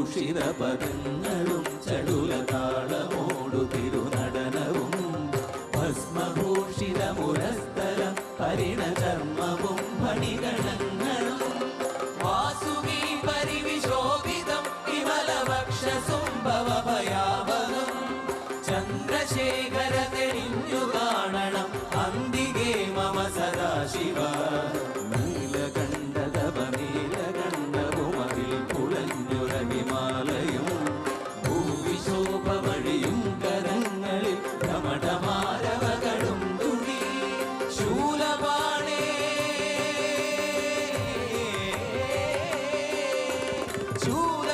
ഭൂഷിത പദങ്ങളും ചടുലതാളമോടു തിരുനടനവും ഭസ്മഭൂഷിത മുരസ്ഥലം പരിണചർമ്മവും ഫണിഗണങ്ങളും വാസുകി പരിവിശോഭിതം വിമലവക്ഷസുംഭവഭയാവഹം ചന്ദ്രശേഖര തെളിഞ്ഞു കാണണം അന്തികേ മമ സദാശിവ നീലകണ്ഠതപ നീലകണ്ഠവുമതിൽ പുളഞ്ഞുരഹിമാലയും ഭൂവിശോഭമഴിയും കരങ്ങളിൽ ധമഠമാരവകളും തുണി ശൂലപാണേ ശൂല